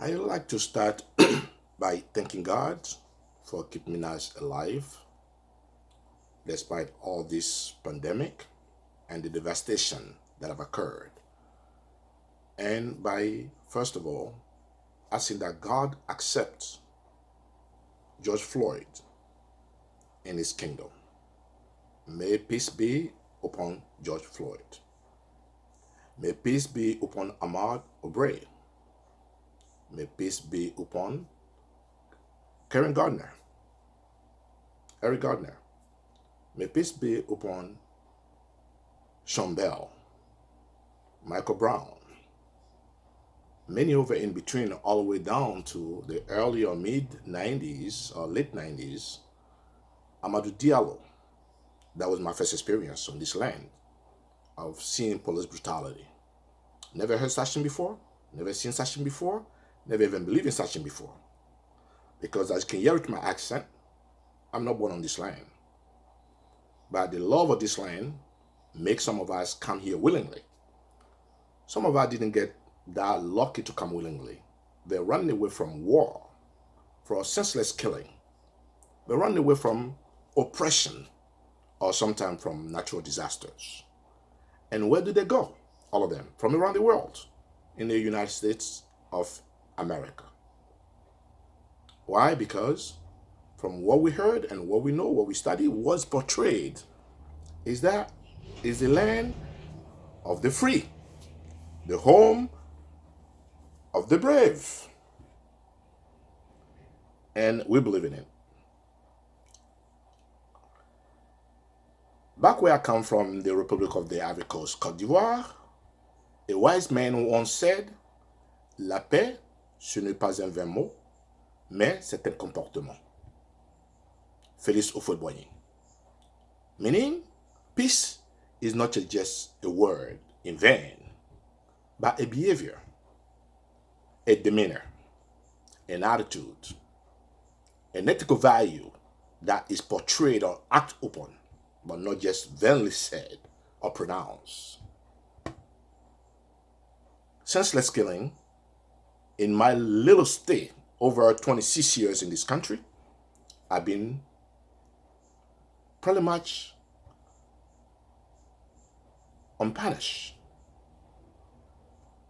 I like to start by thanking God for keeping us alive despite all this pandemic and the devastation that have occurred. And by, first of all, asking that God accepts George Floyd in his kingdom. May peace be upon George Floyd. May peace be upon Ahmaud Arbery. May peace be upon Karen Gardner, Eric Gardner. May peace be upon Sean Bell, Michael Brown, many over in between, all the way down to the early or mid 90s or late 90s, Amadou Diallo. That was my first experience on this land of seeing police brutality. Never heard such thing before, never seen such thing before, never even believed in such thing before. Because as you can hear it my accent, I'm not born on this land. But the love of this land makes some of us come here willingly. Some of us didn't get that lucky to come willingly. They're running away from war, from senseless killing. They're running away from oppression, or sometimes from natural disasters. And where do they go? All of them, from around the world, in the United States of America. Why? Because from what we heard and what we know, what we study, was portrayed is that is the land of the free, the home of the brave. And we believe in it. Back where I come from, the Republic of the Ivory Coast, Côte d'Ivoire, a wise man once said, La paix, ce n'est pas un vain mot, mais c'est un comportement. Félix Houphouët-Boigny. Meaning, peace is not just a word in vain, but a behavior, a demeanor, an attitude, an ethical value that is portrayed or acted upon, but not just vainly said or pronounced. Senseless killing, in my little stay over 26 years in this country, I've been pretty much unpunished.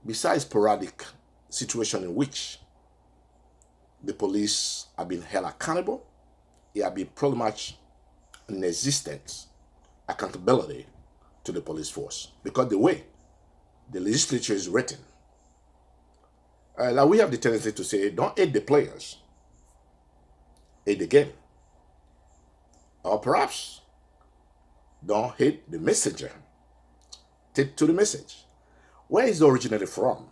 Besides sporadic situation in which the police have been held accountable, it have been pretty much inexistent accountability to the police force. Because the way the legislature is written, like we have the tendency to say, don't hate the players, hate the game. Or perhaps, don't hate the messenger, take to the message. Where is it originated from?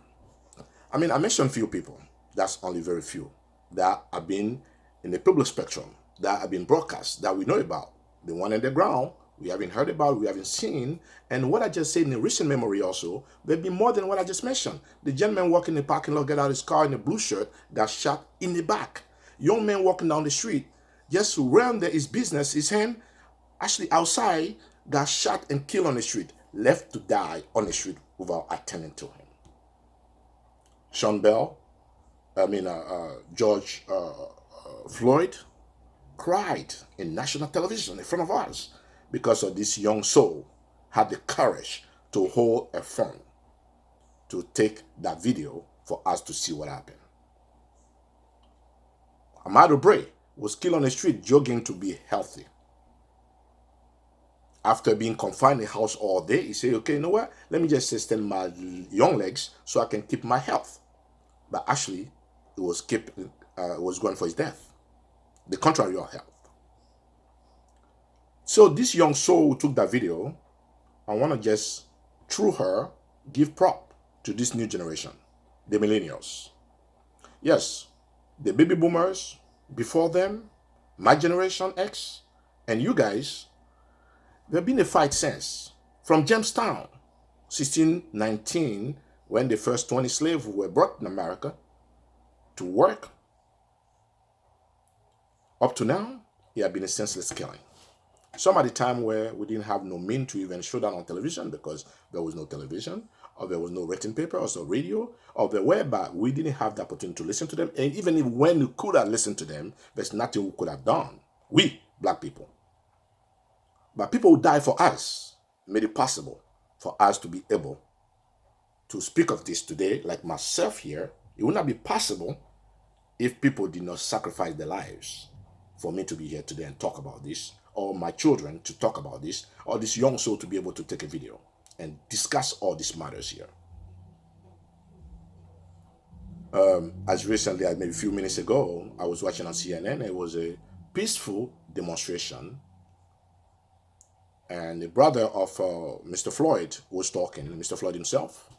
I mean, I mentioned few people, that's only very few, that have been in the public spectrum, that have been broadcast, that we know about. The one on the ground, we haven't heard about, we haven't seen. And what I just said in the recent memory also, there'd be more than what I just mentioned. The gentleman walking in the parking lot, get out of his car in a blue shirt, got shot in the back. Young man walking down the street, just ran there his business, his hand, actually outside, got shot and killed on the street, left to die on the street without attending to him. Sean Bell, George Floyd, cried in national television in front of us because of this young soul had the courage to hold a phone to take that video for us to see what happened. Ahmaud Arbery was killed on the street jogging to be healthy. After being confined in the house all day, he said, okay, you know what? Let me just extend my young legs so I can keep my health. But actually, it was going for his death. The contrary of health. So this young soul who took that video, I want to just, through her, give prop to this new generation, the millennials. Yes, the baby boomers before them, my generation X, and you guys, there's been a fight since. From Jamestown, 1619, when the first 20 slaves were brought in America to work, up to now, it had been a senseless killing. Some at the time where we didn't have no mean to even show that on television because there was no television, or there was no written paper, or no radio, or the whereby we didn't have the opportunity to listen to them. And even if when we could have listened to them, there's nothing we could have done. We, black people. But people who died for us made it possible for us to be able to speak of this today, like myself here. It would not be possible if people did not sacrifice their lives for me to be here today and talk about this, or my children to talk about this, or this young soul to be able to take a video and discuss all these matters here. As recently as maybe a few minutes ago, I was watching on CNN. It was a peaceful demonstration, and the brother of Mr. Floyd was talking. Mr. Floyd himself,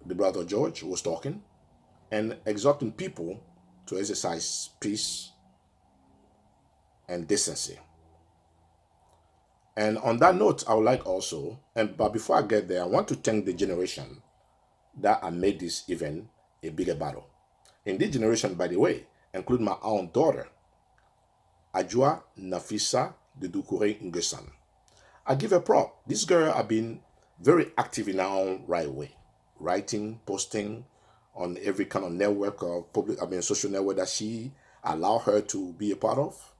the brother George, was talking and exhorting people to exercise peace and decency. And on that note, I would like also, but before I get there, I want to thank the generation that made this event a bigger battle. In this generation, by the way, include my own daughter, Ajua Nafisa de Dukure Nguesan. I give her prop. This girl has been very active in her own right way, writing, posting on every kind of network or social network that she allow her to be a part of.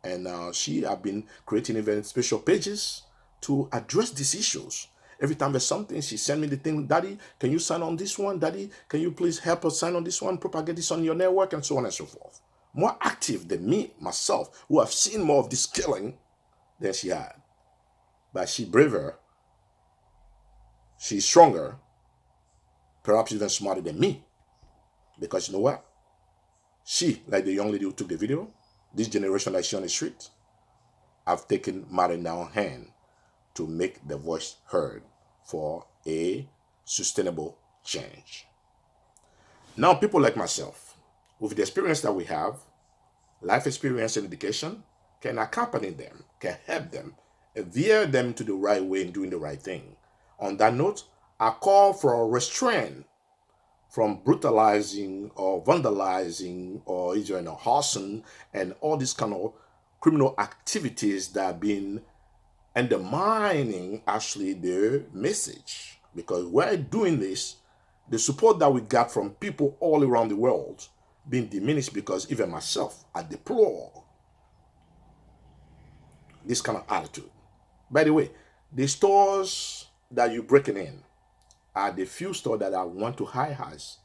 And she have been creating even special pages to address these issues. Every time there's something, she send me the thing, Daddy, can you sign on this one? Daddy, can you please help us sign on this one, propagate this on your network, and so on and so forth. More active than me, myself, who have seen more of this killing than she had. But she braver, she's stronger, perhaps even smarter than me. Because you know what? She, like the young lady who took the video, this generation that she on the street, have taken matter in their own hand to make the voice heard for a sustainable change. Now, people like myself, with the experience that we have, life experience and education, can accompany them, can help them, veer them to the right way in doing the right thing. On that note, I call for a restraint from brutalizing or vandalizing or even arson and all these kind of criminal activities that have been undermining actually their message. Because we're doing this, the support that we got from people all around the world being diminished, because even myself, I deplore this kind of attitude. By the way, the stores that you're breaking in are the few stores that I want to hire us,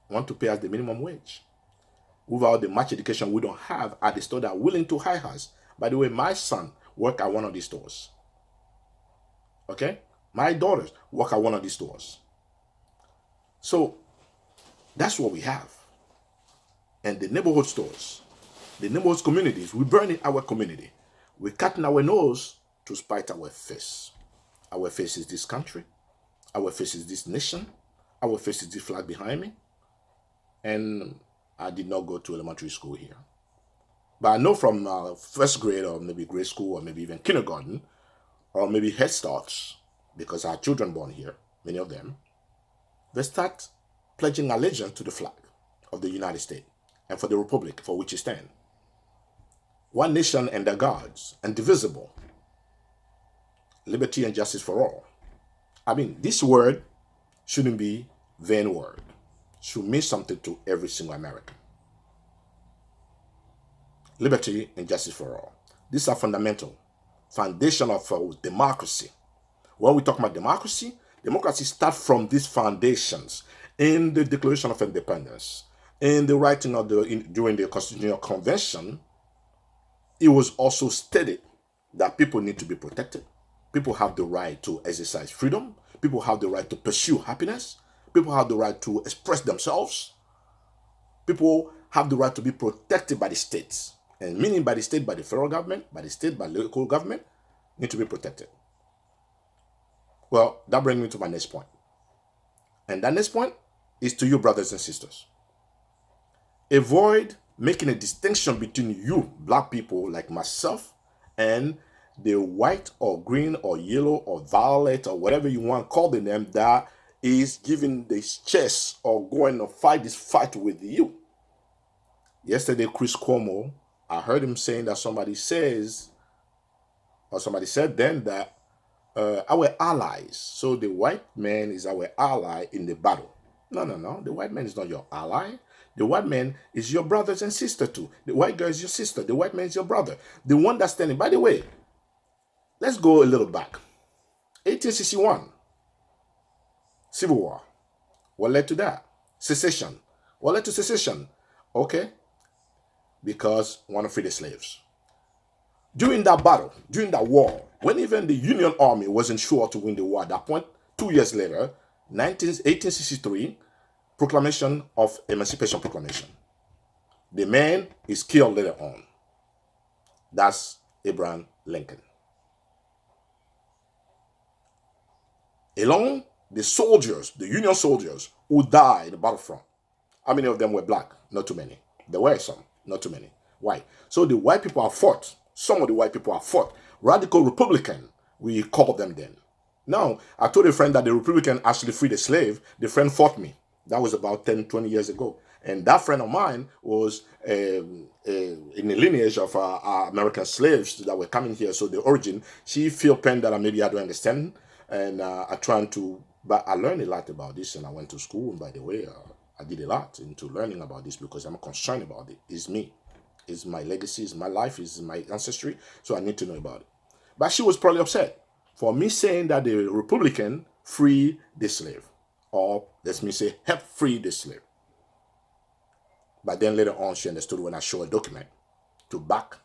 want to pay us the minimum wage. Without the much education we don't have at the store that are willing to hire us. By the way, my son work at one of these stores. Okay? My daughters work at one of these stores. So that's what we have. And the neighborhood stores, the neighborhood communities, we burn in our community. We're cutting our nose to spite our face. Our face is this country. Our face is this nation. Our face is this flag behind me. And I did not go to elementary school here. But I know from first grade or maybe grade school or maybe even kindergarten or maybe Head Starts, because our children born here, many of them, they start pledging allegiance to the flag of the United States and for the republic for which it stands. One nation under gods, indivisible, liberty and justice for all. I mean, this word shouldn't be vain word. It should mean something to every single American. Liberty and justice for all. These are fundamental, foundation of democracy. When we talk about democracy, democracy starts from these foundations in the Declaration of Independence, in the writing of during the Constitutional Convention. It was also stated that people need to be protected. People have the right to exercise freedom. People have the right to pursue happiness. People have the right to express themselves. People have the right to be protected by the states. And meaning by the state, by the federal government, by the state, by local government, need to be protected. Well, that brings me to my next point. And that next point is to you, brothers and sisters. Avoid making a distinction between you, black people like myself, and the white or green or yellow or violet or whatever you want to call them that is giving this chess or going to fight this fight with you. Yesterday, Chris Cuomo, I heard him saying that somebody said then that our allies. So the white man is our ally in the battle. No, no, no. The white man is not your ally. The white man is your brothers and sister too. The white girl is your sister. The white man is your brother. The one that's standing. By the way, let's go a little back. 1861, Civil War. What led to that? Secession. What led to secession? Okay, because want to free the slaves. During that battle, during that war, when even the Union Army wasn't sure to win the war at that point, 2 years later, 1863, Proclamation of Emancipation Proclamation. The man is killed later on. That's Abraham Lincoln. Along the soldiers, the Union soldiers who died in the battlefront, how many of them were black? Not too many. There were some, not too many. Why? So the white people are fought. Some of the white people are fought. Radical Republican, we call them then. Now, I told a friend that the Republican actually freed a slave. The friend fought me. That was about 10, 20 years ago. And that friend of mine was in the lineage of American slaves that were coming here. So the origin, she felt pain that maybe I don't understand. And but I learned a lot about this, and I went to school. And by the way, I did a lot into learning about this because I'm concerned about it. It's me. It's my legacy. It's my life. It's my ancestry. So I need to know about it. But she was probably upset for me saying that the Republican free the slave. Or let me say, help free the slave. But then later on, she understood when I showed a document to back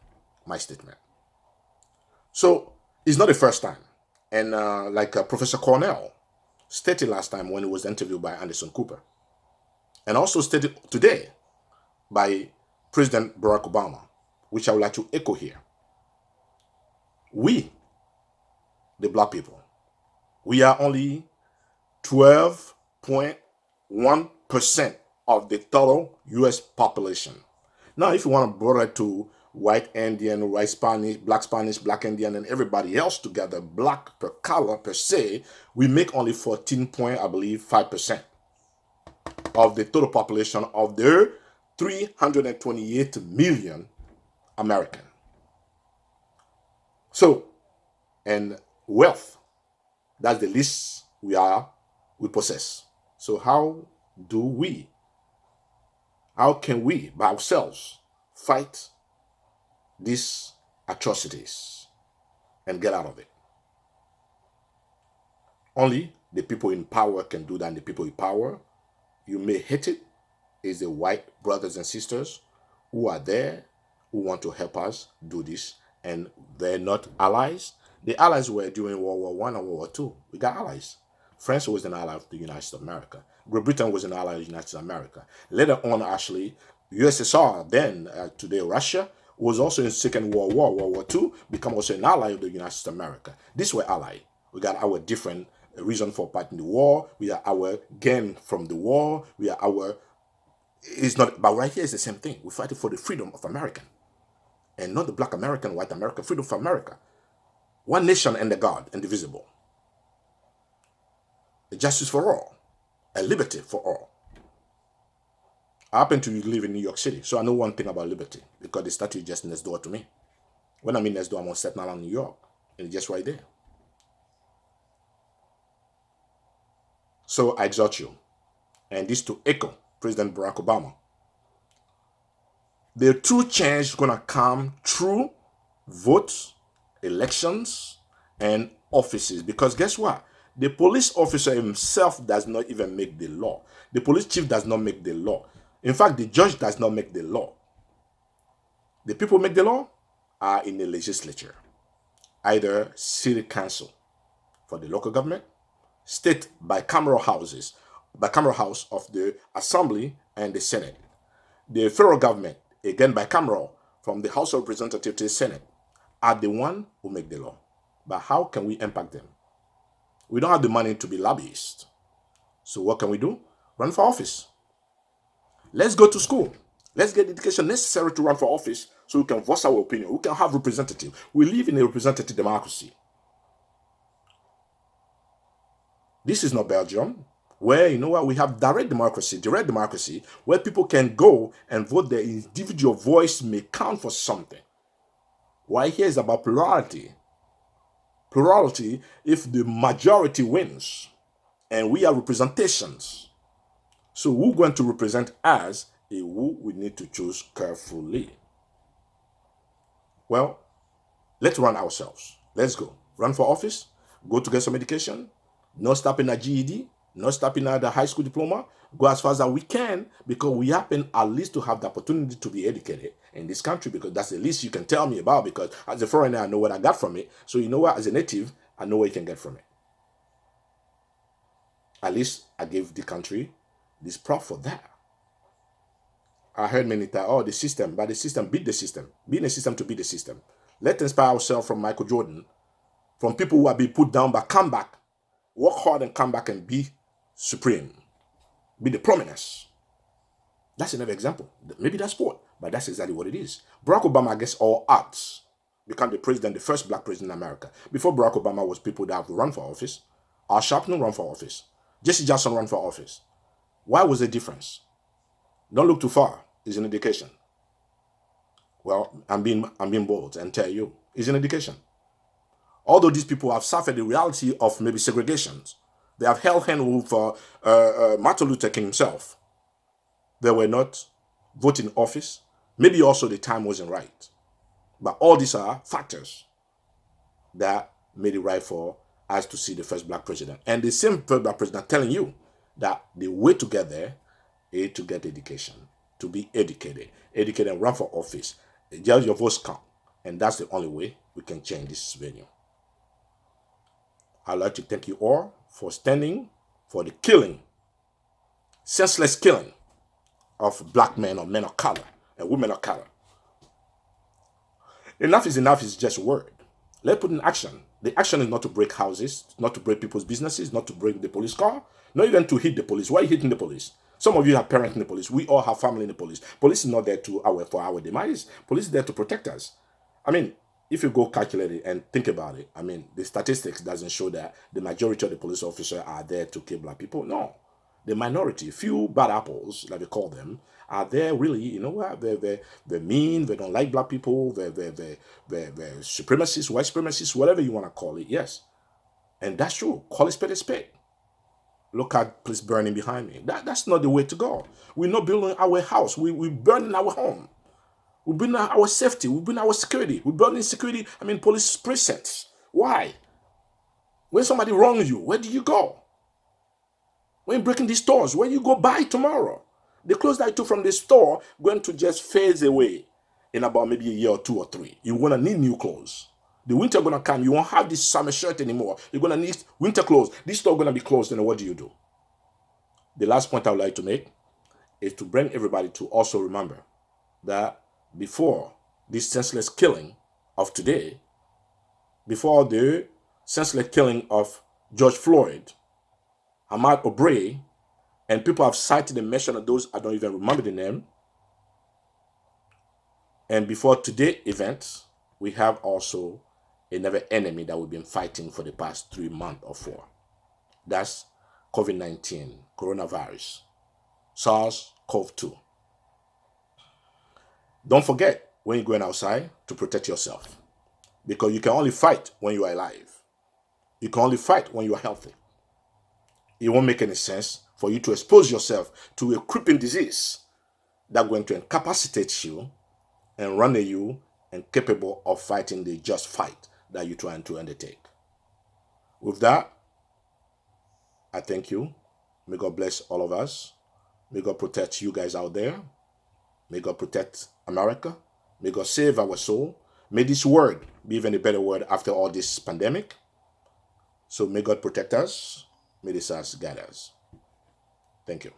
my statement. So it's not the first time. And Professor Cornell stated last time when he was interviewed by Anderson Cooper, and also stated today by President Barack Obama, which I would like to echo here. We, the black people, we are only 12.1% of the total U.S. population. Now, if you want to bring it to white Indian, white Spanish, black Indian, and everybody else together, black per color per se, we make only 5% of the total population of the 328 million American. So, and wealth, that's the least we possess. So how can we by ourselves fight these atrocities and get out of it? Only the people in power can do that, and the people in power, you may hate it, is the white brothers and sisters who are there, who want to help us do this, and they're not allies. The allies were during World War I and World War II. We got allies. France was an ally of the United States of America. Great Britain was an ally of the United States of America. Later on, actually, USSR, then today Russia, was also in Second World War, World War II, become also an ally of the United States of America. These were allies. We got our different reason for fighting the war. We are our gain from the war. We are our, it's not, but right here is the same thing. We're fighting for the freedom of America. And not the black American, white American, freedom for America. One nation under God, indivisible. A justice for all. A liberty for all. I happen to live in New York City, so I know one thing about liberty, because the statue is just next door to me. When I mean next door, I'm on Staten Island, New York, and it's just right there. So I exhort you, and this to echo President Barack Obama. The true change is going to come through votes, elections, and offices. Because guess what? The police officer himself does not even make the law. The police chief does not make the law. In fact, the judge does not make the law. The people who make the law are in the legislature. Either city council for the local government, state bicameral house of the assembly and the senate. The federal government, again bicameral, from the House of Representatives to the Senate, are the one who make the law. But how can we impact them? We don't have the money to be lobbyists. So what can we do? Run for office. Let's go to school. Let's get the education necessary to run for office so we can voice our opinion. We can have representatives. We live in a representative democracy. This is not Belgium, where, you know what, we have direct democracy, where people can go and vote. Their individual voice may count for something. Why here is about plurality. Plurality, if the majority wins, and we are representations. So who's going to represent us is who we need to choose carefully. Well, let's run ourselves. Let's go. Run for office, go to get some education, not stopping at GED, not stopping at the high school diploma, go as far as we can, because we happen at least to have the opportunity to be educated in this country, because that's the least you can tell me about, because as a foreigner, I know what I got from it. So you know what, as a native, I know what you can get from it. At least I gave the country this prop for that. I heard many times, oh, the system, but the system beat the system. Being a system to beat the system. Let's inspire ourselves from Michael Jordan, from people who have been put down, but come back, work hard and come back and be supreme, be the prominence. That's another example. Maybe that's sport, but that's exactly what it is. Barack Obama against all odds became the president, the first black president in America. Before Barack Obama was people that have run for office. Al Sharpton run for office. Jesse Jackson run for office. Why was the difference? Don't look too far. It's an indication. Well, I'm being bold and tell you, it's an indication. Although these people have suffered the reality of maybe segregations, they have held hand with Martin Luther King himself. They were not voting office. Maybe also the time wasn't right. But all these are factors that made it right for us to see the first black president. And the same first black president telling you that the way to get there is to get education, to be educated and run for office. Just your voice count. And that's the only way we can change this venue. I'd like to thank you all for standing for the killing, senseless killing of black men or men of color and women of color. Enough is just a word. Let's put in action. The action is not to break houses, not to break people's businesses, not to break the police car, not even to hit the police. Why are you hitting the police? Some of you have parents in the police. We all have family in the police. Police is not there for our demise. Police is there to protect us. I mean, if you go calculate it and think about it, I mean, the statistics doesn't show that the majority of the police officers are there to kill black people. No. The minority, few bad apples, like they call them, are there really, you know what? They're mean, they don't like black people, they're supremacists, white supremacists, whatever you want to call it, yes. And that's true. Call it spade a spade. Look at police burning behind me. That's not the way to go. We're not building our house. We're burning our home. We're building our safety. We're building our security. We're building security, police precincts. Why? When somebody wrongs you, where do you go? When you're breaking these stores, where you go buy tomorrow? The clothes that you took from the store going to just fade away in about maybe a year or 2 or 3. You're going to need new clothes. The winter going to come. You won't have this summer shirt anymore. You're going to need winter clothes. This store going to be closed, and what do? The last point I would like to make is to bring everybody to also remember that before this senseless killing of today, before the senseless killing of George Floyd, Ahmaud Arbery, and people have cited and mentioned of those, I don't even remember the name. And before today's event, we have also another enemy that we've been fighting for the past 3 months or 4. That's COVID-19, coronavirus, SARS-CoV-2. Don't forget when you're going outside to protect yourself, because you can only fight when you are alive. You can only fight when you are healthy. It won't make any sense for you to expose yourself to a creeping disease that's going to incapacitate you and render you incapable of fighting the just fight that you're trying to undertake. With that, I thank you. May God bless all of us. May God protect you guys out there. May God protect America. May God save our soul. May this word be even a better word after all this pandemic. So may God protect us. May this us guide us. Thank you.